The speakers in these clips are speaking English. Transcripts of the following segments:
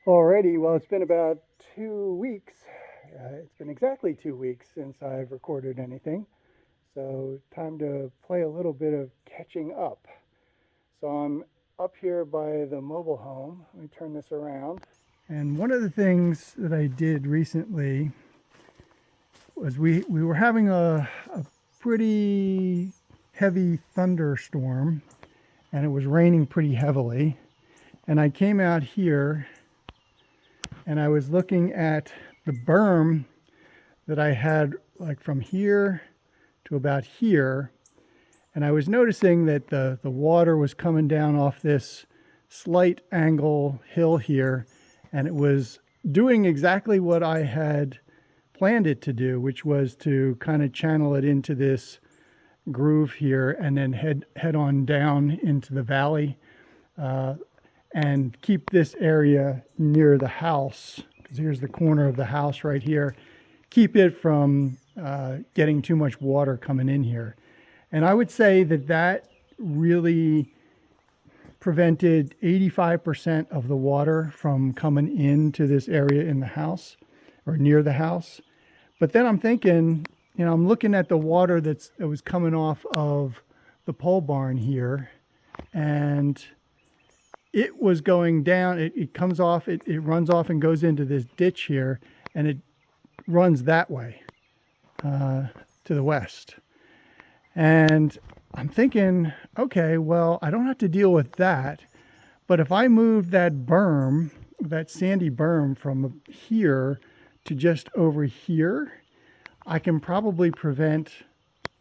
Alrighty, well, it's been about 2 weeks. It's been exactly 2 weeks since I've recorded anything. So, time to play a little bit of catching up. So, I'm up here by the mobile home. Let me turn this around. And one of the things that I did recently was we were having a pretty heavy thunderstorm, and it was raining pretty heavily. And I came out here and I was looking at the berm that I had, like from here to about here, and I was noticing that the water was coming down off this slight angle hill here, and it was doing exactly what I had planned it to do, which was to kind of channel it into this groove here and then head on down into the valley, uh, and keep this area near the house, because here's the corner of the house right here. Keep it from getting too much water coming in here. And I would say that that really prevented 85% of the water from coming into this area in the house or near the house. But then I'm thinking, I'm looking at the water that was coming off of the pole barn here, and it was going down. It comes off, it runs off and goes into this ditch here, and it runs that way to the west. And I'm thinking, okay, well, I don't have to deal with that. But if I move that berm, that sandy berm from here to just over here, I can probably prevent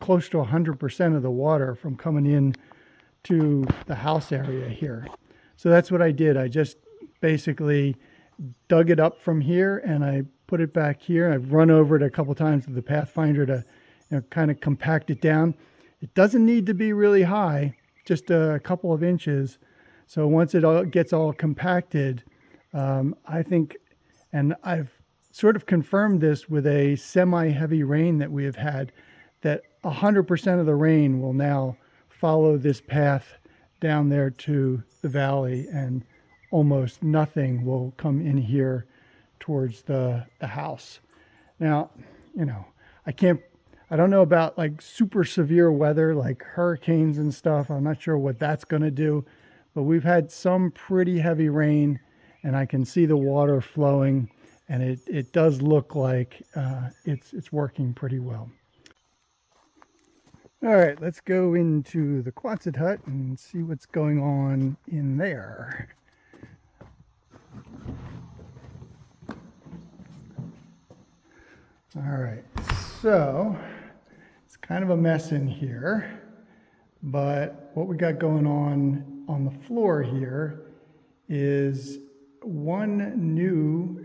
close to 100% of the water from coming in to the house area here. So that's what I did. I just basically dug it up from here and I put it back here. I've run over it a couple times with the Pathfinder to kind of compact it down. It doesn't need to be really high, just a couple of inches. So once it all gets all compacted, I think, and I've sort of confirmed this with a semi-heavy rain that we have had, that 100% of the rain will now follow this path down there to the valley, and almost nothing will come in here towards the house. Now, I don't know about like super severe weather like hurricanes and stuff. I'm not sure what that's going to do, but we've had some pretty heavy rain, and I can see the water flowing, and it does look like it's working pretty well. All right, let's go into the Quonset hut and see what's going on in there. All right, so it's kind of a mess in here, but what we got going on the floor here is one new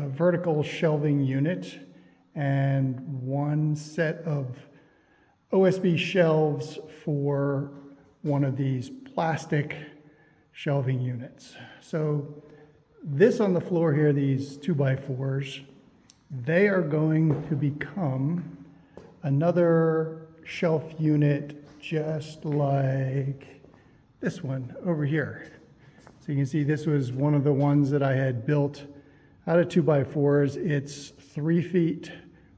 vertical shelving unit and one set of OSB shelves for one of these plastic shelving units. So this on the floor here, these 2x4s, they are going to become another shelf unit just like this one over here. So you can see this was one of the ones that I had built out of 2x4s. It's 3 feet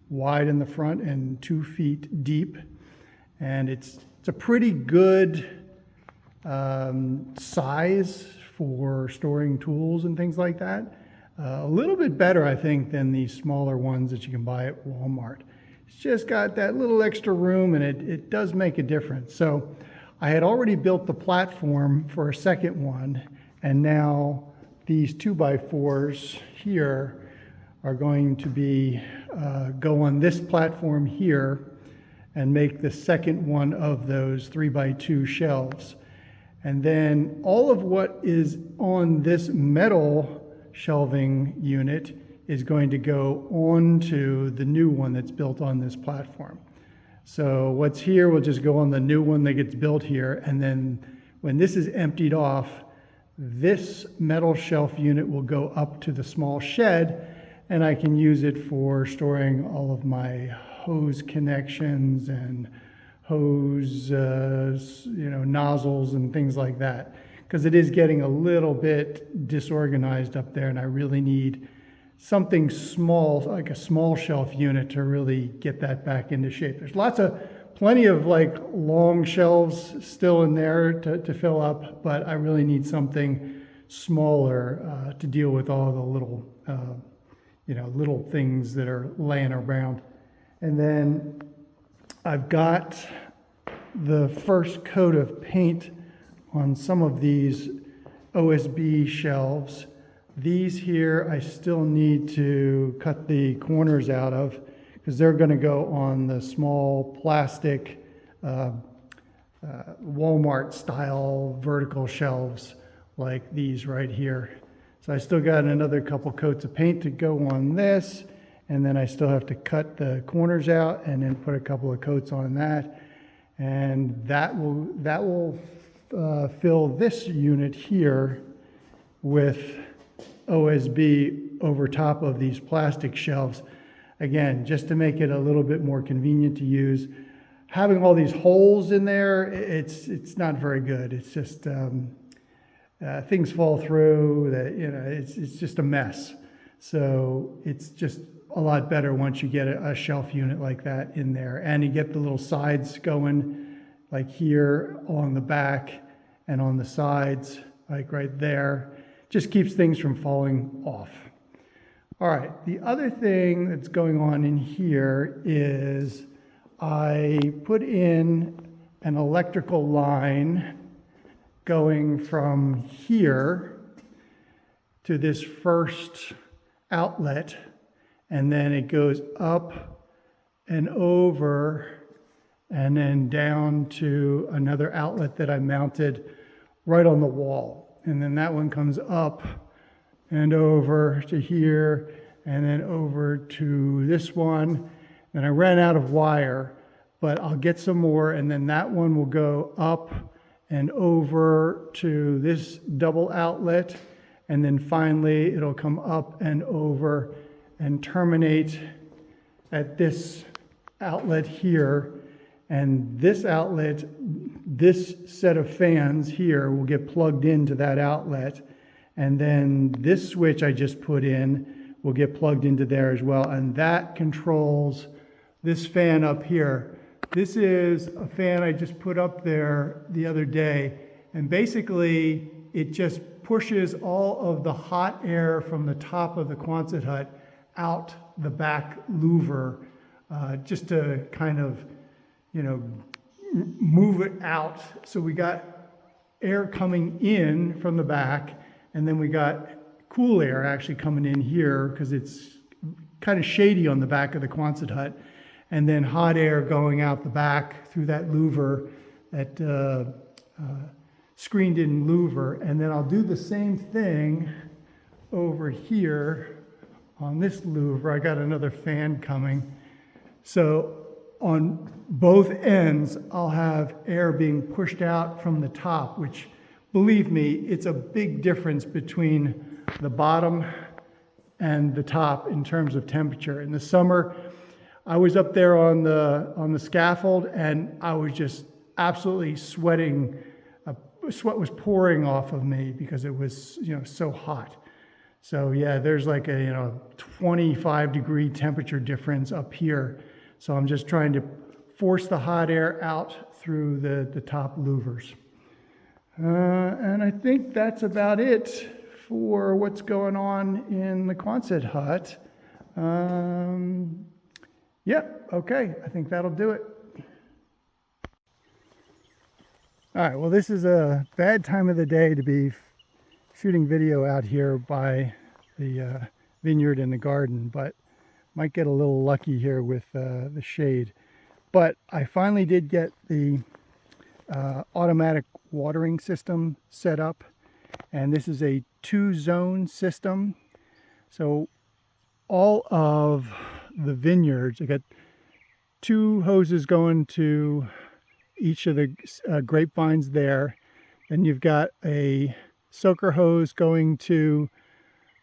wide in the front and 2 feet deep. And it's a pretty good size for storing tools and things like that. A little bit better, I think, than these smaller ones that you can buy at Walmart. It's just got that little extra room, and it does make a difference. So I had already built the platform for a second one, and now these 2x4s here are going to be go on this platform here and make the second one of those 3x2 shelves. And then all of what is on this metal shelving unit is going to go onto the new one that's built on this platform. So what's here will just go on the new one that gets built here, and then when this is emptied off, this metal shelf unit will go up to the small shed, and I can use it for storing all of my hose connections and hose nozzles and things like that, because it is getting a little bit disorganized up there, and I really need something small, like a small shelf unit, to really get that back into shape. There's plenty of like long shelves still in there to fill up, but I really need something smaller to deal with all the little, little things that are laying around. And then I've got the first coat of paint on some of these OSB shelves. These here I still need to cut the corners out of, because they're going to go on the small plastic Walmart style vertical shelves like these right here. So I still got another couple coats of paint to go on this, and then I still have to cut the corners out and then put a couple of coats on that, and that will fill this unit here with OSB over top of these plastic shelves. Again, just to make it a little bit more convenient to use. Having all these holes in there, it's not very good. It's just things fall through. It's just a mess. So it's just a lot better once you get a shelf unit like that in there, and you get the little sides going, like here on the back and on the sides, like right there. Just keeps things from falling off. All right, the other thing that's going on in here is I put in an electrical line going from here to this first outlet, and then it goes up and over and then down to another outlet that I mounted right on the wall. And then that one comes up and over to here, and then over to this one. And I ran out of wire, but I'll get some more, and then that one will go up and over to this double outlet, and then finally it'll come up and over and terminate at this outlet here. And this outlet, this set of fans here will get plugged into that outlet, and then this switch I just put in will get plugged into there as well, and that controls this fan up here. This is a fan I just put up there the other day, and basically it just pushes all of the hot air from the top of the Quonset hut out the back louver, just to kind of, move it out. So we got air coming in from the back, and then we got cool air actually coming in here because it's kind of shady on the back of the Quonset hut, and then hot air going out the back through that louver, that screened in louver. And then I'll do the same thing over here on this louver. I got another fan coming. So on both ends, I'll have air being pushed out from the top, which, believe me, it's a big difference between the bottom and the top in terms of temperature. In the summer, I was up there on the scaffold, and I was just absolutely sweating. Sweat was pouring off of me because it was, so hot. So yeah, there's like a 25 degree temperature difference up here. So I'm just trying to force the hot air out through the top louvers. And I think that's about it for what's going on in the Quonset hut. Okay, I think that'll do it. All right, well, this is a bad time of the day to be shooting video out here by the vineyard and the garden, but might get a little lucky here with the shade. But I finally did get the automatic watering system set up, and this is a 2-zone system. So all of the vineyards, I got 2 hoses going to each of the grapevines there. Then you've got a soaker hose going to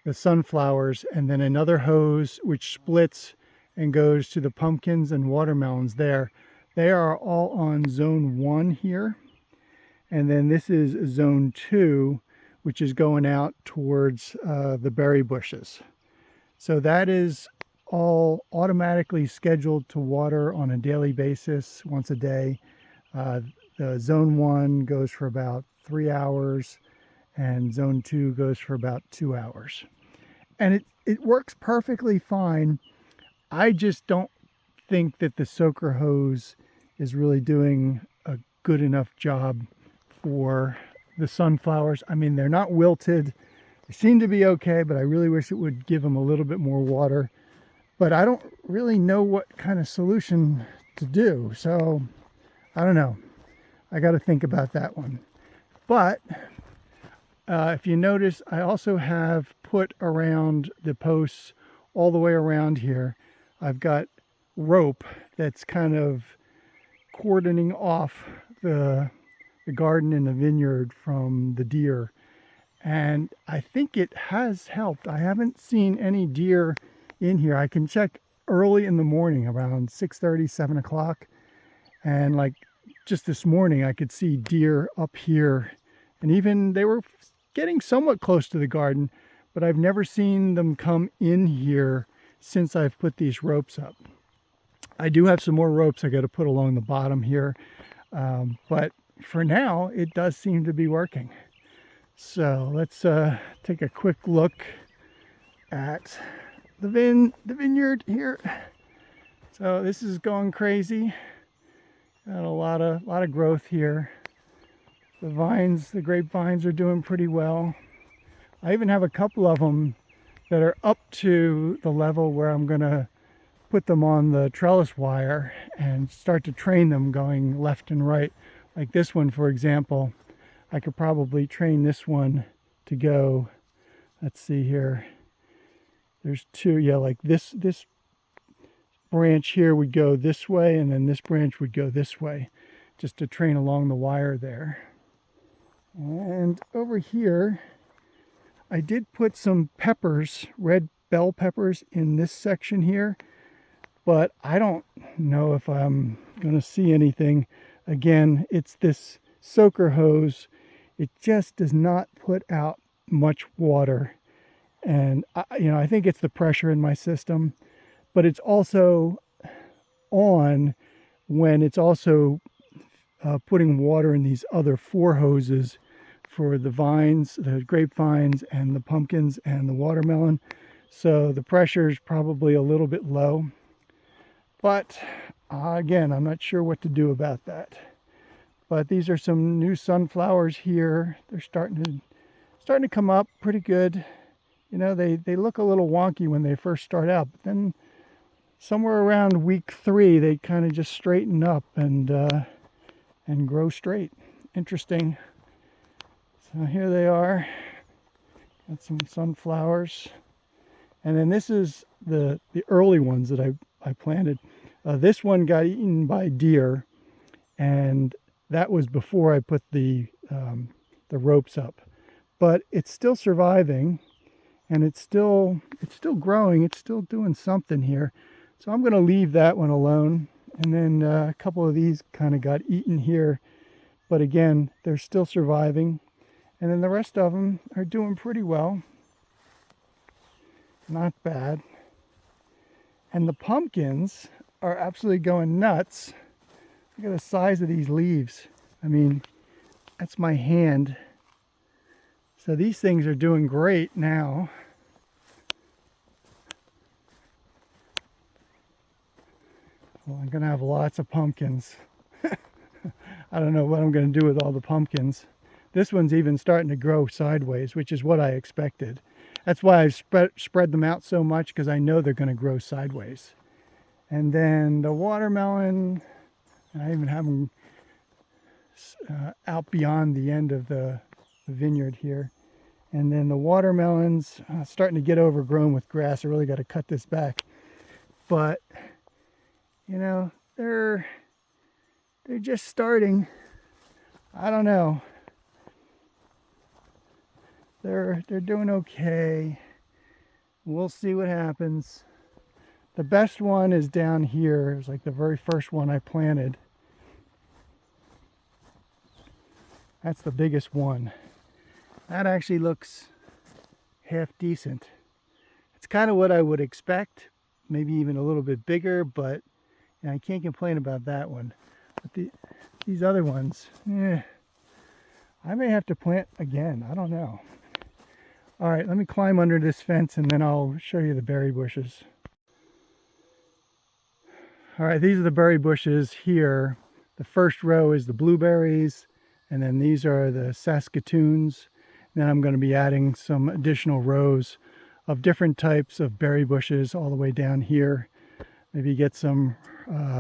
the sunflowers, and then another hose which splits and goes to the pumpkins and watermelons there. They are all on zone 1 here. And then this is zone 2, which is going out towards the berry bushes. So that is all automatically scheduled to water on a daily basis, once a day. The zone 1 goes for about 3 hours, and zone 2 goes for about 2 hours. And it works perfectly fine. I just don't think that the soaker hose is really doing a good enough job for the sunflowers. I mean, they're not wilted. They seem to be okay, but I really wish it would give them a little bit more water. But I don't really know what kind of solution to do. So I don't know. I got to think about that one. But if you notice, I also have put around the posts all the way around here, I've got rope that's kind of cordoning off the garden and the vineyard from the deer. And I think it has helped. I haven't seen any deer in here. I can check early in the morning around 6:30, 7 o'clock. And like just this morning, I could see deer up here. And even they were getting somewhat close to the garden, but I've never seen them come in here since I've put these ropes up. I do have some more ropes I got to put along the bottom here. But for now, it does seem to be working. So let's take a quick look at the vineyard here. So this is going crazy. Got a lot of growth here. The vines, the grapevines are doing pretty well. I even have a couple of them that are up to the level where I'm gonna put them on the trellis wire and start to train them going left and right. Like this one, for example, I could probably train this one to go, let's see here. There's two, yeah, like this branch here would go this way, and then this branch would go this way, just to train along the wire there. And over here, I did put some peppers, red bell peppers, in this section here, but I don't know if I'm going to see anything. Again, it's this soaker hose. It just does not put out much water. And I think it's the pressure in my system, but it's also on when it's also putting water in these other 4 hoses for the vines, the grapevines, and the pumpkins and the watermelon. So the pressure is probably a little bit low. But again, I'm not sure what to do about that. But these are some new sunflowers here. They're starting to come up pretty good. You know, they look a little wonky when they first start out, but then somewhere around week 3, they kind of just straighten up and grow straight. Interesting. So here they are. Got some sunflowers. And then this is the early ones that I planted. This one got eaten by deer, and that was before I put the ropes up. But it's still surviving, and it's still growing. It's still doing something here. So I'm going to leave that one alone. And then a couple of these kind of got eaten here, but again, they're still surviving. And then the rest of them are doing pretty well. Not bad. And the pumpkins are absolutely going nuts. Look at the size of these leaves. I mean, that's my hand. So these things are doing great now. Well, I'm going to have lots of pumpkins. I don't know what I'm going to do with all the pumpkins. This one's even starting to grow sideways, which is what I expected. That's why I've spread them out so much, because I know they're going to grow sideways. And then the watermelon, I even have them out beyond the end of the vineyard here. And then the watermelons starting to get overgrown with grass. I really got to cut this back. But, you know, they're just starting. I don't know. They're doing okay. We'll see what happens. The best one is down here. It was like the very first one I planted. That's the biggest one. That actually looks half decent. It's kind of what I would expect, maybe even a little bit bigger, but I can't complain about that one. But these other ones, I may have to plant again. I don't know. All right, let me climb under this fence and then I'll show you the berry bushes. All right, these are the berry bushes here. The first row is the blueberries, and then these are the Saskatoons. Then I'm going to be adding some additional rows of different types of berry bushes all the way down here. Maybe get some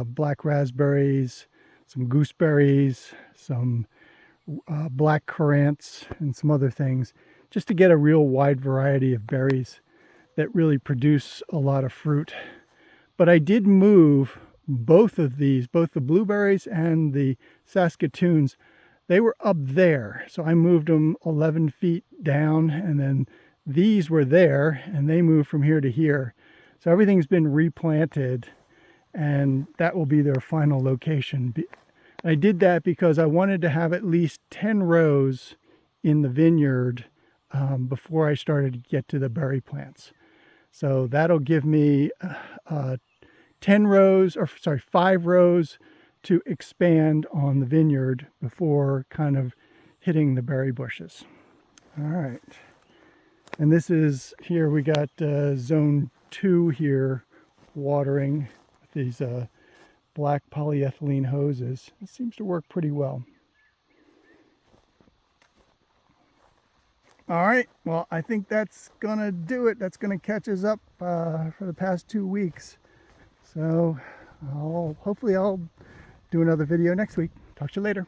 black raspberries, some gooseberries, some black currants, and some other things, just to get a real wide variety of berries that really produce a lot of fruit. But I did move both of these, both the blueberries and the Saskatoons. They were up there, so I moved them 11 feet down, and then these were there, and they moved from here to here. So everything's been replanted, and that will be their final location. I did that because I wanted to have at least 10 rows in the vineyard before I started to get to the berry plants. So that'll give me 5 rows to expand on the vineyard before kind of hitting the berry bushes. All right. And this is, here we got zone 2 here watering with these black polyethylene hoses. It seems to work pretty well. All right, well, I think that's gonna do it. That's gonna catch us up for the past 2 weeks. So hopefully I'll do another video next week. Talk to you later.